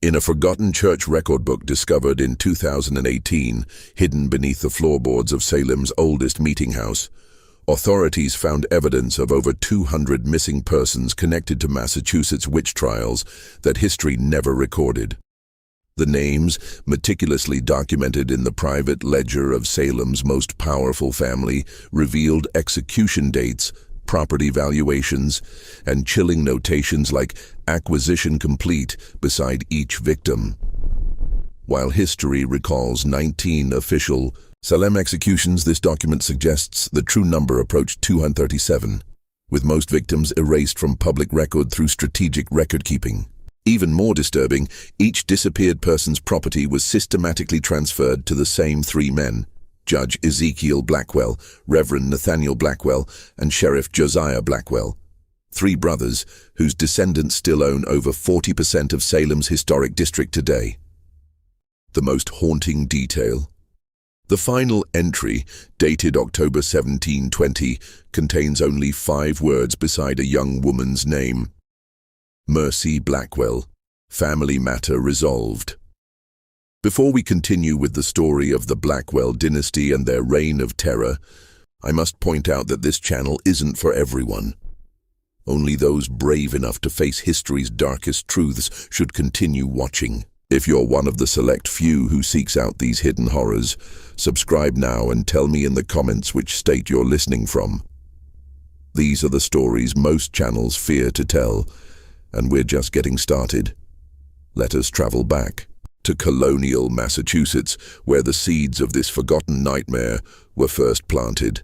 In a forgotten church record book discovered in 2018, hidden beneath the floorboards of Salem's oldest meeting house, authorities found evidence of over 200 missing persons connected to Massachusetts witch trials that history never recorded. The names, meticulously documented in the private ledger of Salem's most powerful family, revealed execution dates, property valuations, and chilling notations like acquisition complete beside each victim. While history recalls 19 official Salem executions, this document suggests the true number approached 237, with most victims erased from public record through strategic record-keeping. Even more disturbing, each disappeared person's property was systematically transferred to the same three men: Judge Ezekiel Blackwell, Reverend Nathaniel Blackwell, and Sheriff Josiah Blackwell, three brothers whose descendants still own over 40% of Salem's historic district today. The most haunting detail: the final entry, dated October 1720, contains only 5 words beside a young woman's name: Mercy Blackwell, family matter resolved. Before we continue with the story of the Blackwell dynasty and their reign of terror, I must point out that this channel isn't for everyone. Only those brave enough to face history's darkest truths should continue watching. If you're one of the select few who seeks out these hidden horrors, subscribe now and tell me in the comments which state you're listening from. These are the stories most channels fear to tell, and we're just getting started. Let us travel back to Colonial, Massachusetts, where the seeds of this forgotten nightmare were first planted.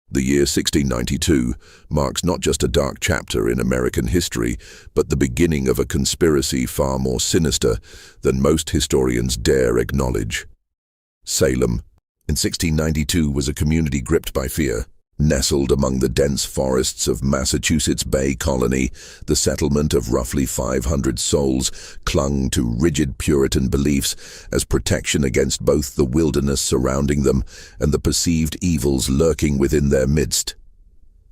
The year 1692 marks not just a dark chapter in American history, but the beginning of a conspiracy far more sinister than most historians dare acknowledge. Salem, in 1692, was a community gripped by fear. Nestled among the dense forests of Massachusetts Bay Colony, the settlement of roughly 500 souls clung to rigid Puritan beliefs as protection against both the wilderness surrounding them and the perceived evils lurking within their midst.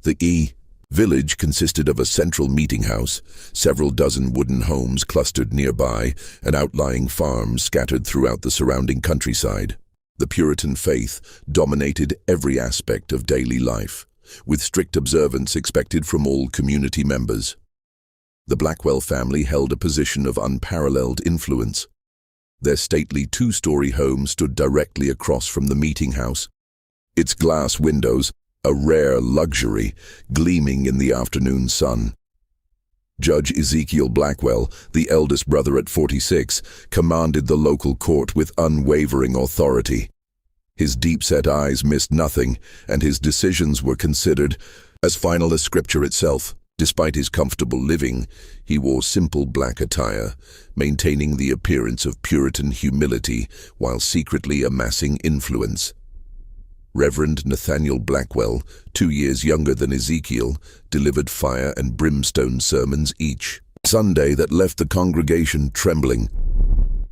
The village consisted of a central meeting house, several dozen wooden homes clustered nearby, and outlying farms scattered throughout the surrounding countryside. The Puritan faith dominated every aspect of daily life, with strict observance expected from all community members. The Blackwell family held a position of unparalleled influence. Their stately 2-story home stood directly across from the meeting house, its glass windows, a rare luxury, gleaming in the afternoon sun. Judge Ezekiel Blackwell, the eldest brother at 46, commanded the local court with unwavering authority. His deep-set eyes missed nothing, and his decisions were considered as final as scripture itself. Despite his comfortable living, he wore simple black attire, maintaining the appearance of Puritan humility while secretly amassing influence. Reverend Nathaniel Blackwell, 2 years younger than Ezekiel, delivered fire and brimstone sermons each Sunday that left the congregation trembling.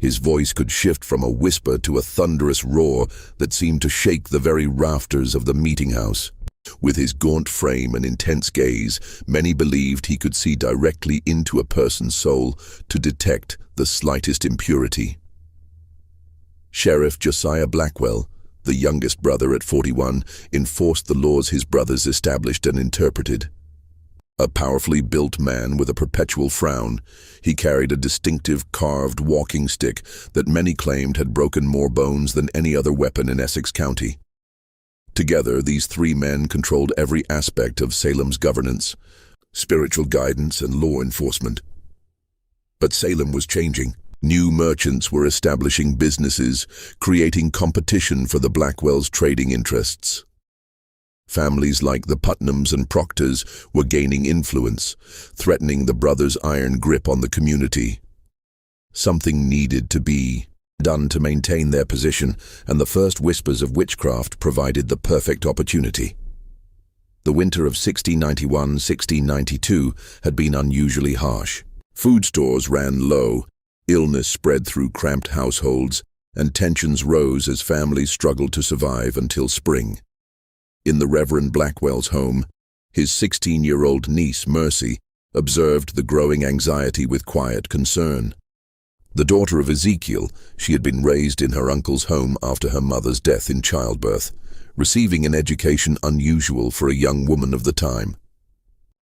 His voice could shift from a whisper to a thunderous roar that seemed to shake the very rafters of the meeting house. With his gaunt frame and intense gaze, many believed he could see directly into a person's soul to detect the slightest impurity. Sheriff Josiah Blackwell, the youngest brother at 41, enforced the laws his brothers established and interpreted. A powerfully built man with a perpetual frown, he carried a distinctive carved walking stick that many claimed had broken more bones than any other weapon in Essex County. Together, these 3 men controlled every aspect of Salem's governance, spiritual guidance, and law enforcement. But Salem was changing. New merchants were establishing businesses, creating competition for the Blackwells' trading interests. Families like the Putnams and Proctors were gaining influence, threatening the brothers' iron grip on the community. Something needed to be done to maintain their position, and the first whispers of witchcraft provided the perfect opportunity. The winter of 1691-1692 had been unusually harsh. Food stores ran low, illness spread through cramped households, and tensions rose as families struggled to survive until spring. In the Reverend Blackwell's home, his 16-year-old niece, Mercy, observed the growing anxiety with quiet concern. The daughter of Ezekiel, she had been raised in her uncle's home after her mother's death in childbirth, receiving an education unusual for a young woman of the time.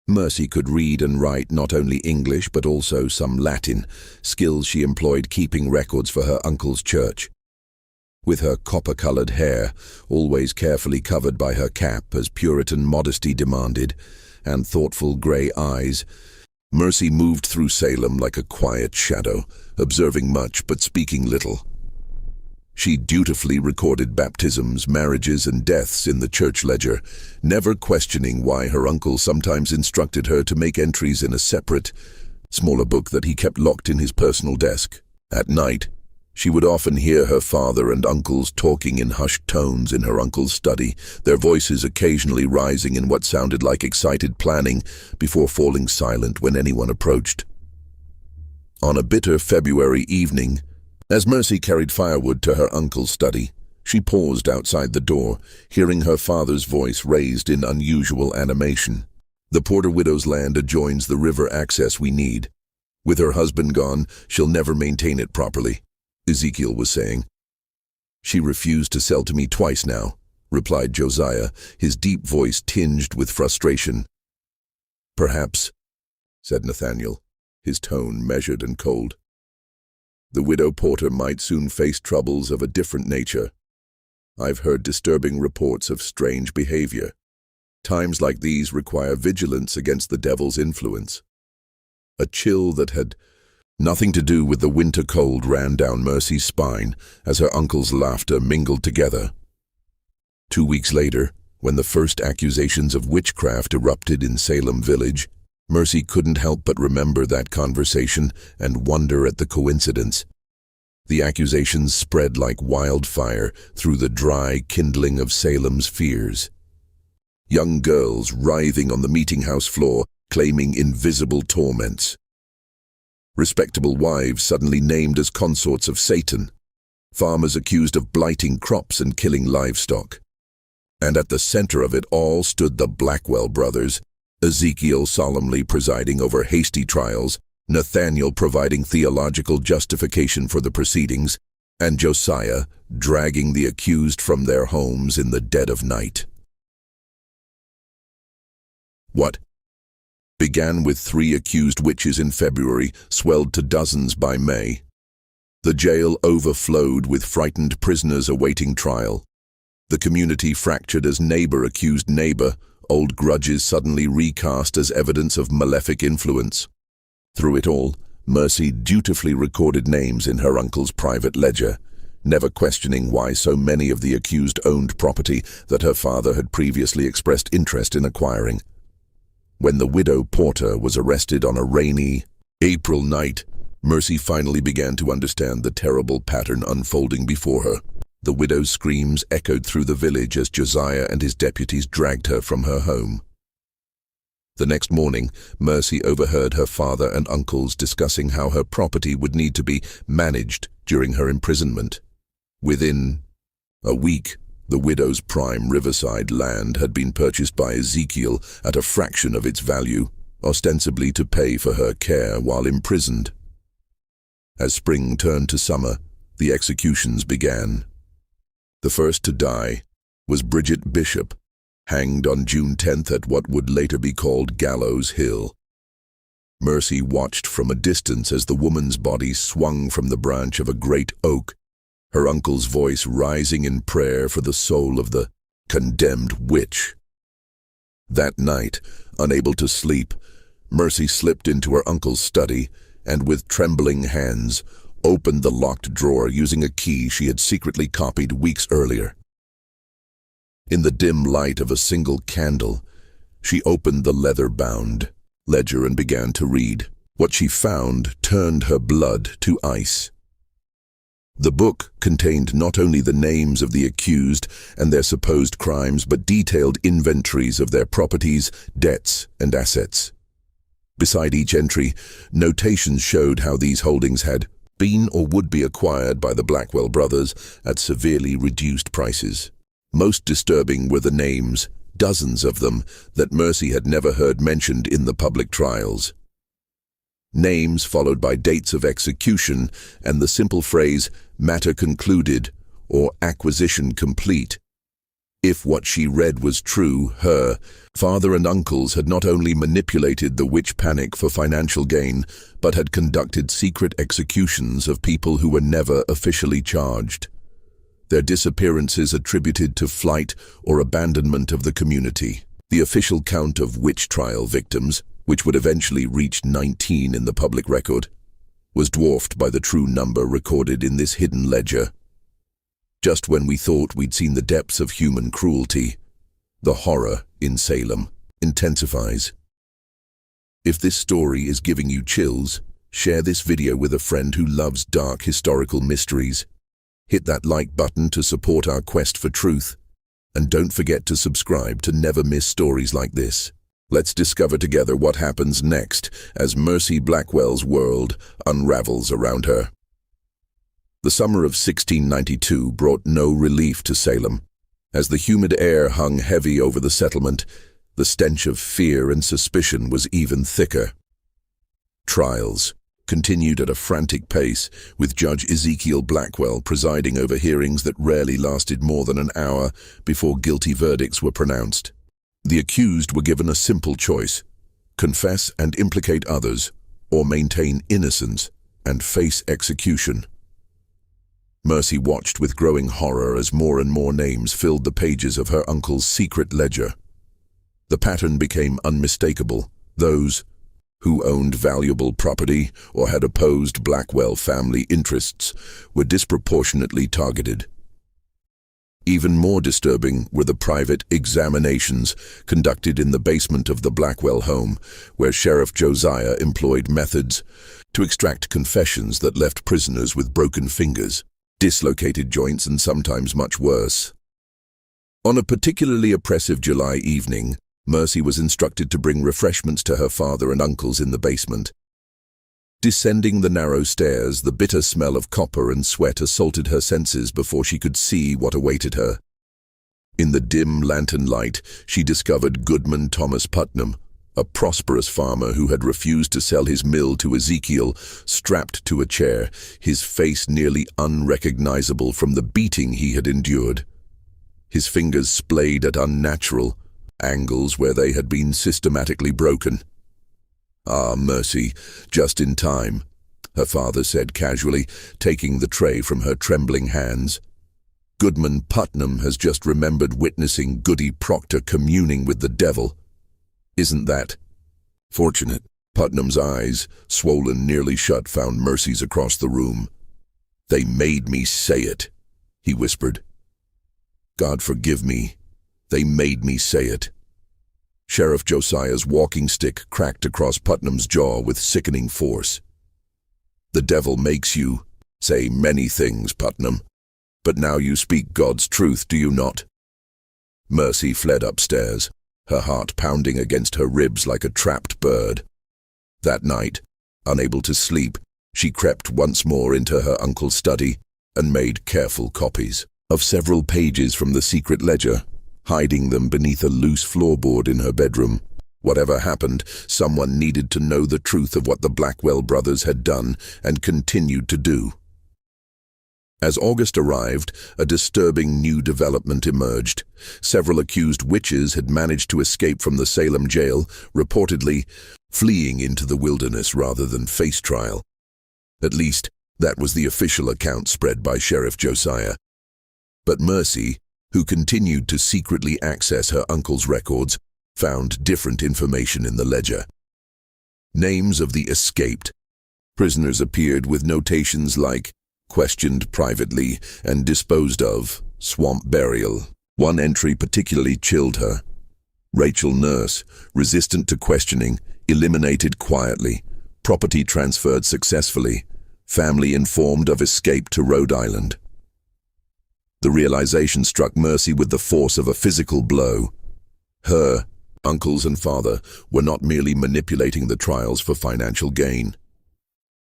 Mercy could read and write not only English but also some Latin, skills she employed keeping records for her uncle's church. With her copper-colored hair, always carefully covered by her cap as Puritan modesty demanded, and thoughtful grey eyes, Mercy moved through Salem like a quiet shadow, observing much but speaking little. She dutifully recorded baptisms, marriages, and deaths in the church ledger, never questioning why her uncle sometimes instructed her to make entries in a separate, smaller book that he kept locked in his personal desk. At night, she would often hear her father and uncles talking in hushed tones in her uncle's study, their voices occasionally rising in what sounded like excited planning before falling silent when anyone approached. On a bitter February evening, as Mercy carried firewood to her uncle's study, she paused outside the door, hearing her father's voice raised in unusual animation. "The Porter widow's land adjoins the river access we need. With her husband gone, she'll never maintain it properly," Ezekiel was saying. "She refused to sell to me twice now," replied Josiah, his deep voice tinged with frustration. "Perhaps," said Nathaniel, his tone measured and cold. "The widow Porter might soon face troubles of a different nature. I've heard disturbing reports of strange behavior. Times like these require vigilance against the devil's influence." A chill that had nothing to do with the winter cold ran down Mercy's spine as her uncle's laughter mingled together. 2 weeks later, when the first accusations of witchcraft erupted in Salem village, Mercy couldn't help but remember that conversation and wonder at the coincidence. The accusations spread like wildfire through the dry kindling of Salem's fears. Young girls writhing on the meeting-house floor, claiming invisible torments. Respectable wives suddenly named as consorts of Satan. Farmers accused of blighting crops and killing livestock. And at the center of it all stood the Blackwell brothers, Ezekiel solemnly presiding over hasty trials, Nathaniel providing theological justification for the proceedings, and Josiah dragging the accused from their homes in the dead of night. What began with 3 accused witches in February swelled to dozens by May. The jail overflowed with frightened prisoners awaiting trial. The community fractured as neighbor accused neighbor, old grudges suddenly recast as evidence of malefic influence. Through it all, Mercy dutifully recorded names in her uncle's private ledger, never questioning why so many of the accused owned property that her father had previously expressed interest in acquiring. When the widow Porter was arrested on a rainy April night, Mercy finally began to understand the terrible pattern unfolding before her. The widow's screams echoed through the village as Josiah and his deputies dragged her from her home. The next morning, Mercy overheard her father and uncles discussing how her property would need to be managed during her imprisonment. Within a week, the widow's prime riverside land had been purchased by Ezekiel at a fraction of its value, ostensibly to pay for her care while imprisoned. As spring turned to summer, the executions began. The first to die was Bridget Bishop, hanged on June 10th at what would later be called Gallows Hill. Mercy watched from a distance as the woman's body swung from the branch of a great oak, her uncle's voice rising in prayer for the soul of the condemned witch. That night, unable to sleep, Mercy slipped into her uncle's study and, with trembling hands, opened the locked drawer using a key she had secretly copied weeks earlier. In the dim light of a single candle, she opened the leather-bound ledger and began to read. What she found turned her blood to ice. The book contained not only the names of the accused and their supposed crimes, but detailed inventories of their properties, debts, and assets. Beside each entry, notations showed how these holdings had been or would be acquired by the Blackwell brothers at severely reduced prices. Most disturbing were the names, dozens of them, that Mercy had never heard mentioned in the public trials. names followed by dates of execution, and the simple phrase, "matter concluded," or "acquisition complete." If what she read was true, her father and uncles had not only manipulated the witch panic for financial gain, but had conducted secret executions of people who were never officially charged. Their disappearances attributed to flight or abandonment of the community. The official count of witch trial victims, which would eventually reach 19 in the public record, was dwarfed by the true number recorded in this hidden ledger. Just when we thought we'd seen the depths of human cruelty, the horror in Salem intensifies. If this story is giving you chills, share this video with a friend who loves dark historical mysteries. Hit that like button to support our quest for truth, and don't forget to subscribe to never miss stories like this. Let's discover together what happens next as Mercy Blackwell's world unravels around her. The summer of 1692 brought no relief to Salem. As the humid air hung heavy over the settlement, the stench of fear and suspicion was even thicker. Trials continued at a frantic pace, with Judge Ezekiel Blackwell presiding over hearings that rarely lasted more than an hour before guilty verdicts were pronounced. The accused were given a simple choice: confess and implicate others, or maintain innocence and face execution. Mercy watched with growing horror as more and more names filled the pages of her uncle's secret ledger. The pattern became unmistakable. Those who owned valuable property or had opposed Blackwell family interests were disproportionately targeted. Even more disturbing were the private examinations conducted in the basement of the Blackwell home, where Sheriff Josiah employed methods to extract confessions that left prisoners with broken fingers, dislocated joints, and sometimes much worse. On a particularly oppressive July evening, Mercy was instructed to bring refreshments to her father and uncles in the basement. Descending the narrow stairs, the bitter smell of copper and sweat assaulted her senses before she could see what awaited her. In the dim lantern light, she discovered Goodman Thomas Putnam, a prosperous farmer who had refused to sell his mill to Ezekiel, strapped to a chair, his face nearly unrecognizable from the beating he had endured. His fingers splayed at unnatural angles where they had been systematically broken. "Ah, Mercy, just in time," her father said casually, taking the tray from her trembling hands. "Goodman Putnam has just remembered witnessing Goody Proctor communing with the devil. Isn't that fortunate?" Putnam's eyes, swollen nearly shut, found Mercy's across the room. "They made me say it," he whispered. "God forgive me. They made me say it." Sheriff Josiah's walking stick cracked across Putnam's jaw with sickening force. "The devil makes you say many things, Putnam, but now you speak God's truth, do you not?" Mercy fled upstairs, her heart pounding against her ribs like a trapped bird. That night, unable to sleep, she crept once more into her uncle's study and made careful copies of several pages from the secret ledger, hiding them beneath a loose floorboard in her bedroom. Whatever happened, someone needed to know the truth of what the Blackwell brothers had done and continued to do. As August arrived, a disturbing new development emerged. Several accused witches had managed to escape from the Salem jail, reportedly fleeing into the wilderness rather than face trial. At least, that was the official account spread by Sheriff Josiah. But Mercy, who continued to secretly access her uncle's records, found different information in the ledger. Names of the escaped prisoners appeared with notations like "questioned privately" and "disposed of, swamp burial." One entry particularly chilled her. "Rachel Nurse, resistant to questioning, eliminated quietly. Property transferred successfully. Family informed of escape to Rhode Island." The realization struck Mercy with the force of a physical blow. Her uncles and father were not merely manipulating the trials for financial gain.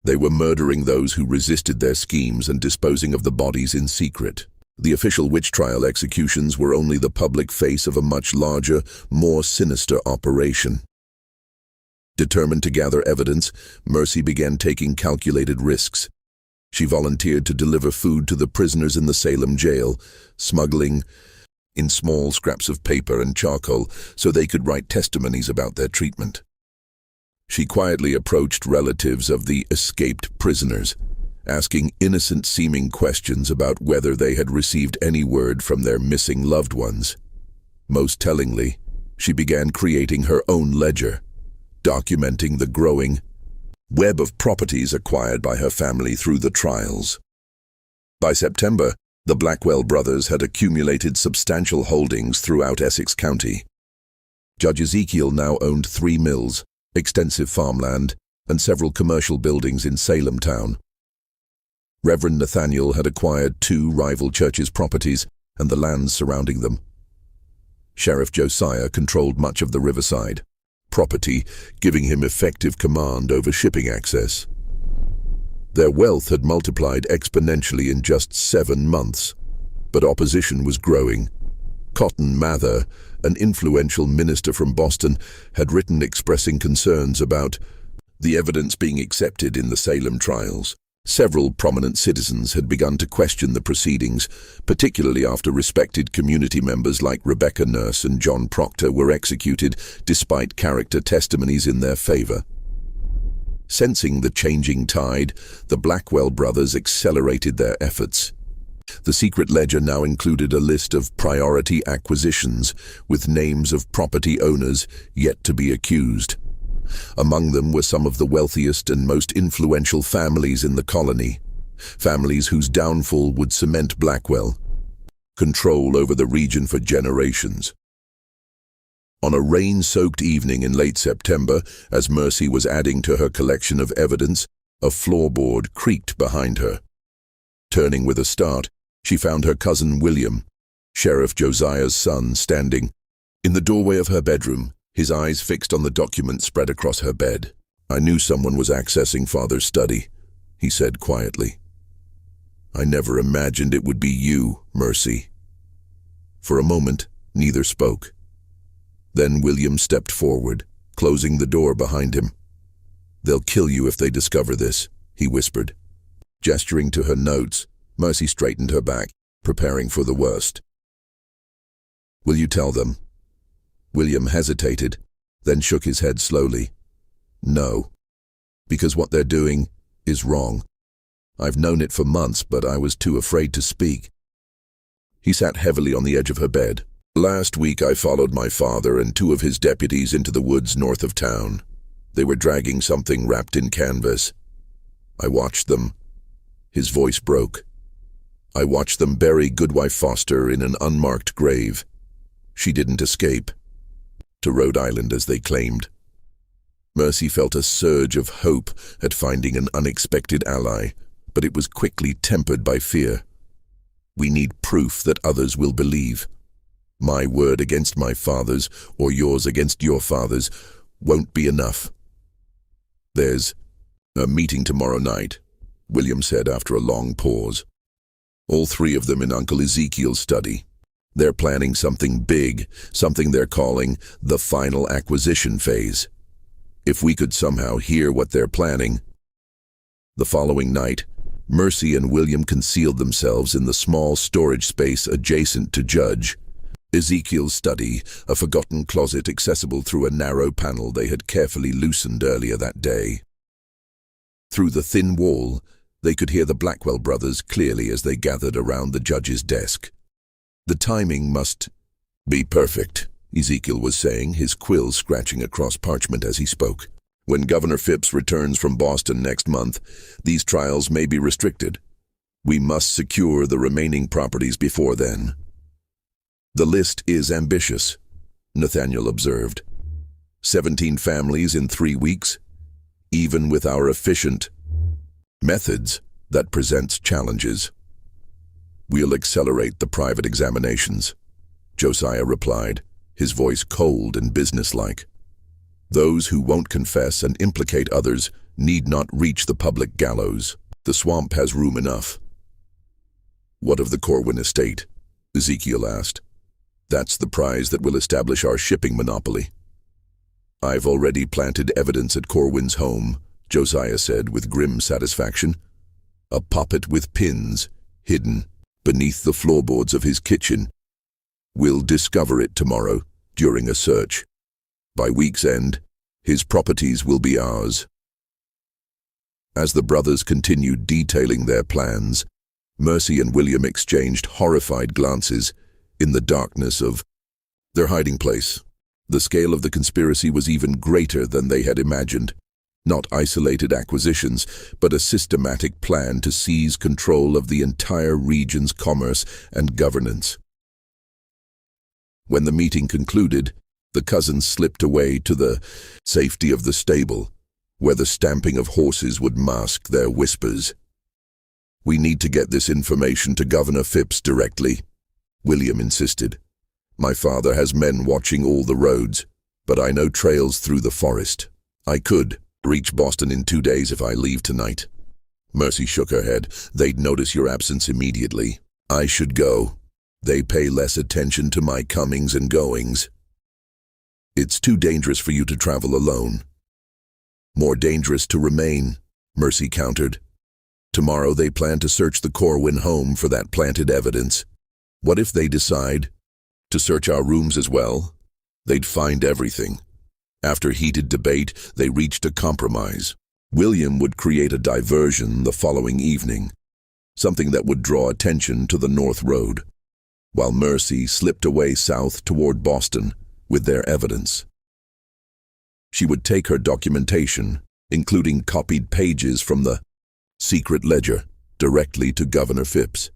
They were murdering those who resisted their schemes and disposing of the bodies in secret. The official witch trial executions were only the public face of a much larger, more sinister operation. Determined to gather evidence, Mercy began taking calculated risks. She volunteered to deliver food to the prisoners in the Salem jail, smuggling in small scraps of paper and charcoal so they could write testimonies about their treatment. She quietly approached relatives of the escaped prisoners, asking innocent-seeming questions about whether they had received any word from their missing loved ones. Most tellingly, she began creating her own ledger, documenting the growing web of properties acquired by her family through the trials. By September, the Blackwell brothers had accumulated substantial holdings throughout Essex County. Judge Ezekiel now owned 3 mills, extensive farmland, and several commercial buildings in Salem town. Reverend Nathaniel had acquired 2 rival churches' properties and the lands surrounding them. Sheriff Josiah controlled much of the riverside property, giving him effective command over shipping access. Their wealth had multiplied exponentially in just 7 months, but opposition was growing. Cotton Mather, an influential minister from Boston, had written expressing concerns about the evidence being accepted in the Salem trials. Several prominent citizens had begun to question the proceedings, particularly after respected community members like Rebecca Nurse and John Proctor were executed despite character testimonies in their favor. Sensing the changing tide, the Blackwell brothers accelerated their efforts. The secret ledger now included a list of priority acquisitions with names of property owners yet to be accused. Among them were some of the wealthiest and most influential families in the colony, families whose downfall would cement Blackwell control over the region for generations. On a rain-soaked evening in late September, as Mercy was adding to her collection of evidence, a floorboard creaked behind her. Turning with a start, she found her cousin William, Sheriff Josiah's son, standing in the doorway of her bedroom, his eyes fixed on the document spread across her bed. "I knew someone was accessing Father's study," he said quietly. "I never imagined it would be you, Mercy." For a moment, neither spoke. Then William stepped forward, closing the door behind him. "They'll kill you if they discover this," he whispered. Gesturing to her notes, Mercy straightened her back, preparing for the worst. "Will you tell them?" William hesitated, then shook his head slowly. "No, because what they're doing is wrong. I've known it for months, but I was too afraid to speak." He sat heavily on the edge of her bed. "Last week I followed my father and 2 of his deputies into the woods north of town. They were dragging something wrapped in canvas. I watched them." His voice broke. "I watched them bury Goodwife Foster in an unmarked grave. She didn't escape to Rhode Island, as they claimed." Mercy felt a surge of hope at finding an unexpected ally, but it was quickly tempered by fear. "We need proof that others will believe. My word against my father's, or yours against your father's, won't be enough." "There's a meeting tomorrow night," William said after a long pause. "All 3 of them in Uncle Ezekiel's study. They're planning something big, something they're calling the final acquisition phase. If we could somehow hear what they're planning." The following night, Mercy and William concealed themselves in the small storage space adjacent to Judge Ezekiel's study, a forgotten closet accessible through a narrow panel they had carefully loosened earlier that day. Through the thin wall, they could hear the Blackwell brothers clearly as they gathered around the judge's desk. "The timing must be perfect," Ezekiel was saying, his quill scratching across parchment as he spoke. "When Governor Phipps returns from Boston next month, these trials may be restricted. We must secure the remaining properties before then." "The list is ambitious," Nathaniel observed. 17 families in 3 weeks. Even with our efficient methods, that presents challenges. "We'll accelerate the private examinations," Josiah replied, his voice cold and businesslike. "Those who won't confess and implicate others need not reach the public gallows. The swamp has room enough." "What of the Corwin estate?" Ezekiel asked. "That's the prize that will establish our shipping monopoly." "I've already planted evidence at Corwin's home," Josiah said with grim satisfaction. "A puppet with pins, hidden beneath the floorboards of his kitchen. We'll discover it tomorrow during a search. By week's end, his properties will be ours." As the brothers continued detailing their plans, Mercy and William exchanged horrified glances in the darkness of their hiding place. The scale of the conspiracy was even greater than they had imagined. Not isolated acquisitions, but a systematic plan to seize control of the entire region's commerce and governance. When the meeting concluded, the cousins slipped away to the safety of the stable, where the stamping of horses would mask their whispers. "We need to get this information to Governor Phipps directly," William insisted. "My father has men watching all the roads, but I know trails through the forest. I could reach Boston in 2 days if I leave tonight." Mercy shook her head. "They'd notice your absence immediately. I should go. They pay less attention to my comings and goings." "It's too dangerous for you to travel alone." "More dangerous to remain," Mercy countered. "Tomorrow they plan to search the Corwin home for that planted evidence. What if they decide to search our rooms as well? They'd find everything." After heated debate, they reached a compromise. William would create a diversion the following evening, something that would draw attention to the North Road, while Mercy slipped away south toward Boston with their evidence. She would take her documentation, including copied pages from the secret ledger, directly to Governor Phipps.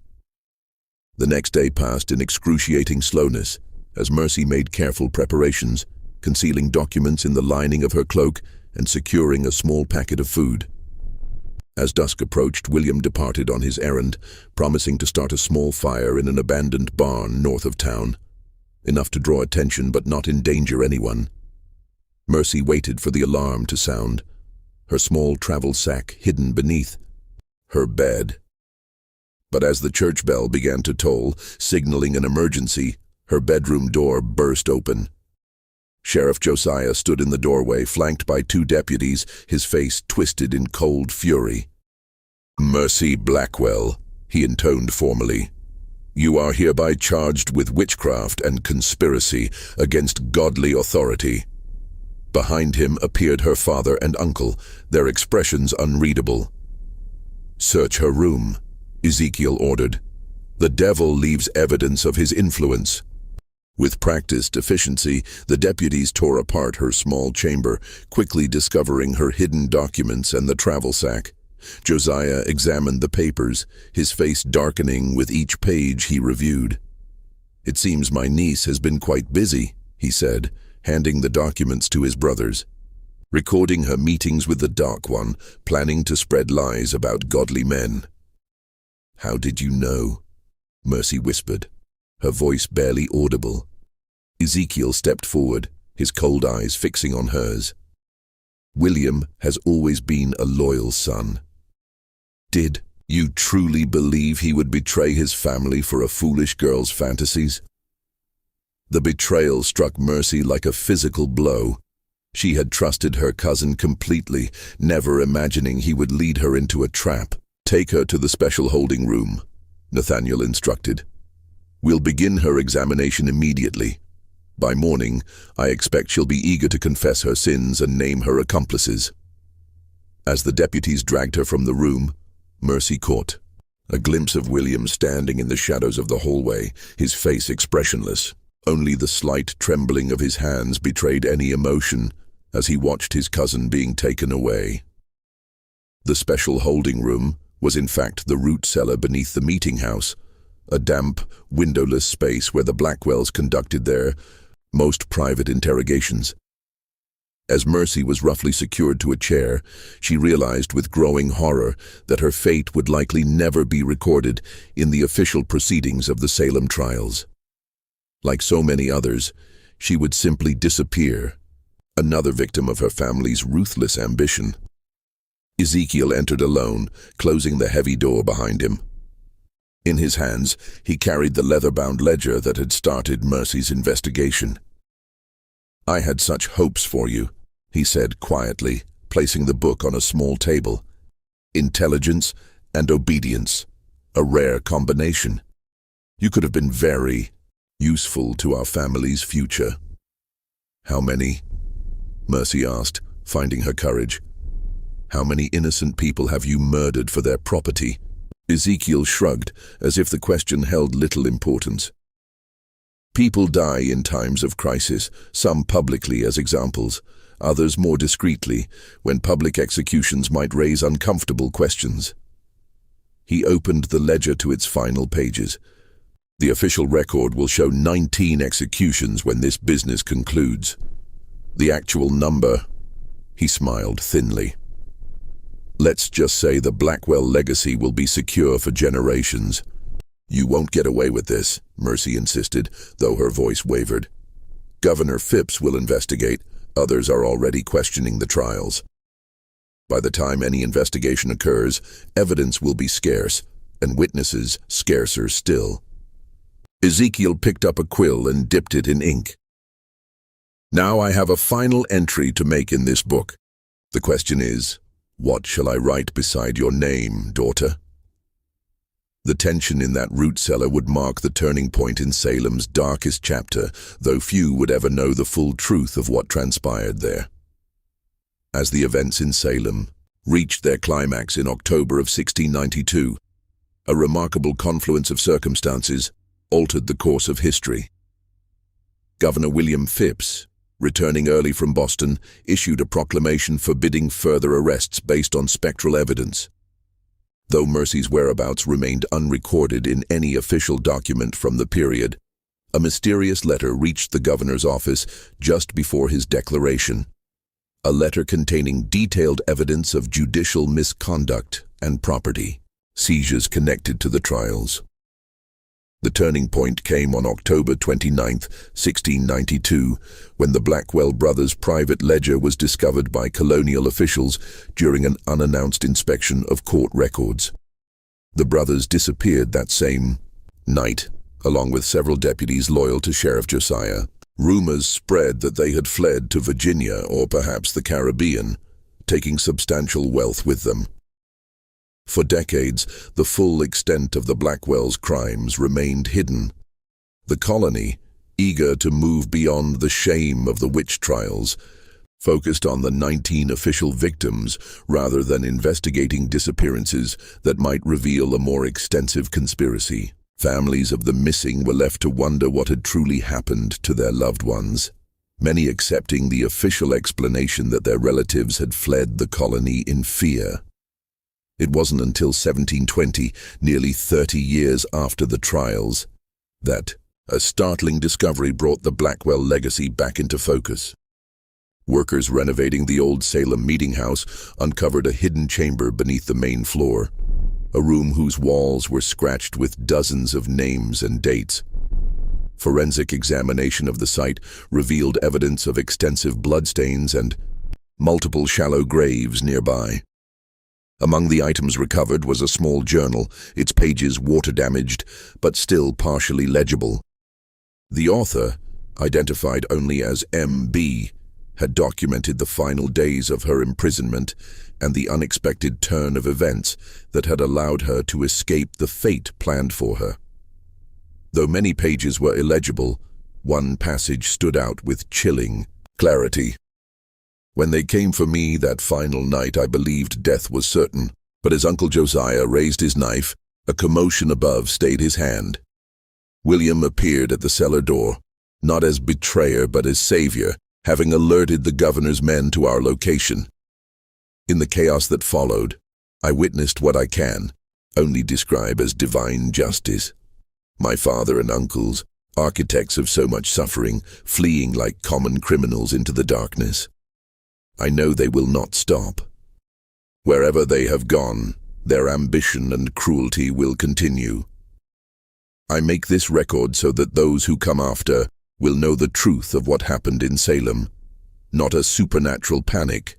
The next day passed in excruciating slowness, as Mercy made careful preparations, concealing documents in the lining of her cloak and securing a small packet of food. As dusk approached, William departed on his errand, promising to start a small fire in an abandoned barn north of town, enough to draw attention but not endanger anyone. Mercy waited for the alarm to sound, her small travel sack hidden beneath her bed. But as the church bell began to toll, signaling an emergency, her bedroom door burst open. Sheriff Josiah stood in the doorway, flanked by 2 deputies, his face twisted in cold fury. "Mercy Blackwell," he intoned formally. "You are hereby charged with witchcraft and conspiracy against godly authority." Behind him appeared her father and uncle, their expressions unreadable. "Search her room," Ezekiel ordered. "The devil leaves evidence of his influence." With practiced efficiency, the deputies tore apart her small chamber, quickly discovering her hidden documents and the travel sack. Josiah examined the papers, his face darkening with each page he reviewed. "It seems my niece has been quite busy," he said, handing the documents to his brothers. "Recording her meetings with the Dark One, planning to spread lies about godly men." "How did you know?" Mercy whispered, her voice barely audible. Ezekiel stepped forward, his cold eyes fixing on hers. "William has always been a loyal son. Did you truly believe he would betray his family for a foolish girl's fantasies?" The betrayal struck Mercy like a physical blow. She had trusted her cousin completely, never imagining he would lead her into a trap. "Take her to the special holding room," Nathaniel instructed. "We'll begin her examination immediately. By morning, I expect she'll be eager to confess her sins and name her accomplices." As the deputies dragged her from the room, Mercy caught a glimpse of William standing in the shadows of the hallway, his face expressionless. Only the slight trembling of his hands betrayed any emotion as he watched his cousin being taken away. The special holding room was in fact the root cellar beneath the meeting house, a damp, windowless space where the Blackwells conducted their most private interrogations. As Mercy was roughly secured to a chair, she realized with growing horror that her fate would likely never be recorded in the official proceedings of the Salem trials. Like so many others, she would simply disappear, another victim of her family's ruthless ambition. Ezekiel entered alone, closing the heavy door behind him. In his hands, he carried the leather-bound ledger that had started Mercy's investigation. "I had such hopes for you," he said quietly, placing the book on a small table. Intelligence and obedience, a rare combination. You could have been very useful to our family's future. How many? Mercy asked, finding her courage. How many innocent people have you murdered for their property? Ezekiel shrugged, as if the question held little importance. People die in times of crisis, some publicly as examples, others more discreetly, when public executions might raise uncomfortable questions. He opened the ledger to its final pages. The official record will show 19 executions when this business concludes. The actual number, he smiled thinly. Let's just say the Blackwell legacy will be secure for generations. You won't get away with this, Mercy insisted, though her voice wavered. Governor Phipps will investigate. Others are already questioning the trials. By the time any investigation occurs, evidence will be scarce, and witnesses scarcer still. Ezekiel picked up a quill and dipped it in ink. Now I have a final entry to make in this book. The question is, what shall I write beside your name, daughter? The tension in that root cellar would mark the turning point in Salem's darkest chapter, though few would ever know the full truth of what transpired there. As the events in Salem reached their climax in October of 1692, a remarkable confluence of circumstances altered the course of history. Governor William Phipps, returning early from Boston, issued a proclamation forbidding further arrests based on spectral evidence. Though Mercy's whereabouts remained unrecorded in any official document from the period, a mysterious letter reached the governor's office just before his declaration. A letter containing detailed evidence of judicial misconduct and property seizures connected to the trials. The turning point came on October 29, 1692, when the Blackwell brothers' private ledger was discovered by Colonial officials during an unannounced inspection of court records. The brothers disappeared that same night, along with several deputies loyal to Sheriff Josiah. Rumors spread that they had fled to Virginia or perhaps the Caribbean, taking substantial wealth with them. For decades, the full extent of the Blackwell's crimes remained hidden. The colony, eager to move beyond the shame of the witch trials, focused on the 19 official victims rather than investigating disappearances that might reveal a more extensive conspiracy. Families of the missing were left to wonder what had truly happened to their loved ones, many accepting the official explanation that their relatives had fled the colony in fear. It wasn't until 1720, nearly 30 years after the trials, that a startling discovery brought the Blackwell legacy back into focus. Workers renovating the old Salem meeting house uncovered a hidden chamber beneath the main floor, a room whose walls were scratched with dozens of names and dates. Forensic examination of the site revealed evidence of extensive bloodstains and multiple shallow graves nearby. Among the items recovered was a small journal, its pages water-damaged, but still partially legible. The author, identified only as M.B., had documented the final days of her imprisonment and the unexpected turn of events that had allowed her to escape the fate planned for her. Though many pages were illegible, one passage stood out with chilling clarity. When they came for me that final night, I believed death was certain, but as Uncle Josiah raised his knife, a commotion above stayed his hand. William appeared at the cellar door, not as betrayer but as savior, having alerted the governor's men to our location. In the chaos that followed, I witnessed what I can only describe as divine justice. My father and uncles, architects of so much suffering, fleeing like common criminals into the darkness. I know they will not stop. Wherever they have gone, their ambition and cruelty will continue. I make this record so that those who come after will know the truth of what happened in Salem. Not a supernatural panic,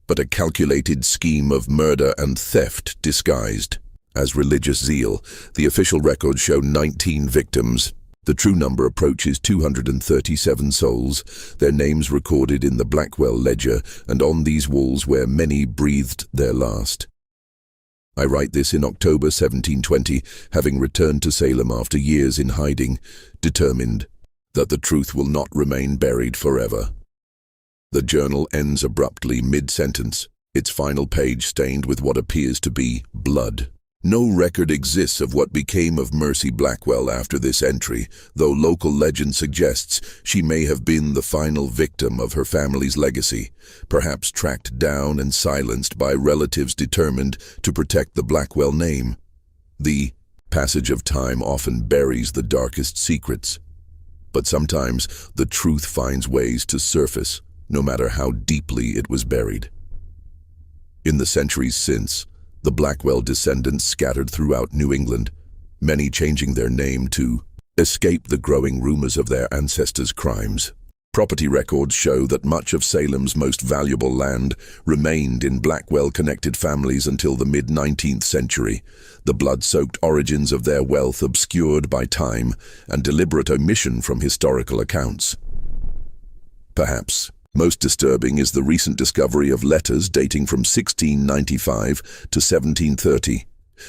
but a calculated scheme of murder and theft disguised as religious zeal. The official records show 19 victims, The true number approaches 237 souls, their names recorded in the Blackwell ledger and on these walls where many breathed their last. I write this in October 1720, having returned to Salem after years in hiding, determined that the truth will not remain buried forever. The journal ends abruptly mid-sentence, its final page stained with what appears to be blood. No record exists of what became of Mercy Blackwell after this entry, though local legend suggests she may have been the final victim of her family's legacy, perhaps tracked down and silenced by relatives determined to protect the Blackwell name. The passage of time often buries the darkest secrets, but sometimes the truth finds ways to surface, no matter how deeply it was buried. In the centuries since, the Blackwell descendants scattered throughout New England, many changing their name to escape the growing rumors of their ancestors' crimes. Property records show that much of Salem's most valuable land remained in Blackwell-connected families until the mid-19th century, the blood-soaked origins of their wealth obscured by time and deliberate omission from historical accounts. Perhaps most disturbing is the recent discovery of letters dating from 1695 to 1730,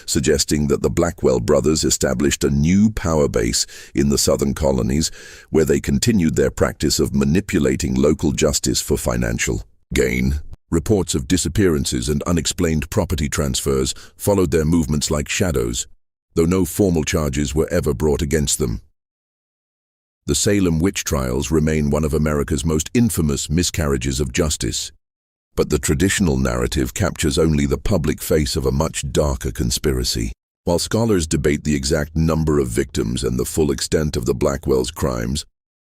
suggesting that the Blackwell brothers established a new power base in the southern colonies where they continued their practice of manipulating local justice for financial gain. Reports of disappearances and unexplained property transfers followed their movements like shadows, though no formal charges were ever brought against them. The Salem witch trials remain one of America's most infamous miscarriages of justice, but the traditional narrative captures only the public face of a much darker conspiracy. While scholars debate the exact number of victims and the full extent of the Blackwell's crimes,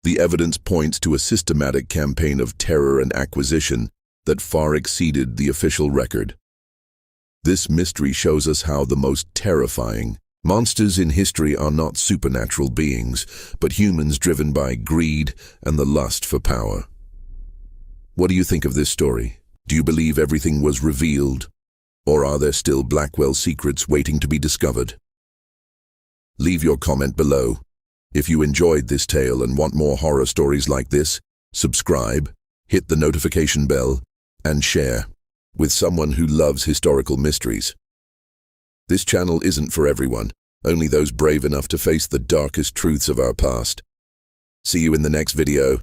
the evidence points to a systematic campaign of terror and acquisition that far exceeded the official record. This mystery shows us how the most terrifying monsters in history are not supernatural beings, but humans driven by greed and the lust for power. What do you think of this story? Do you believe everything was revealed, or are there still Blackwell secrets waiting to be discovered? Leave your comment below. If you enjoyed this tale and want more horror stories like this, subscribe, hit the notification bell, and share with someone who loves historical mysteries. This channel isn't for everyone, only those brave enough to face the darkest truths of our past. See you in the next video.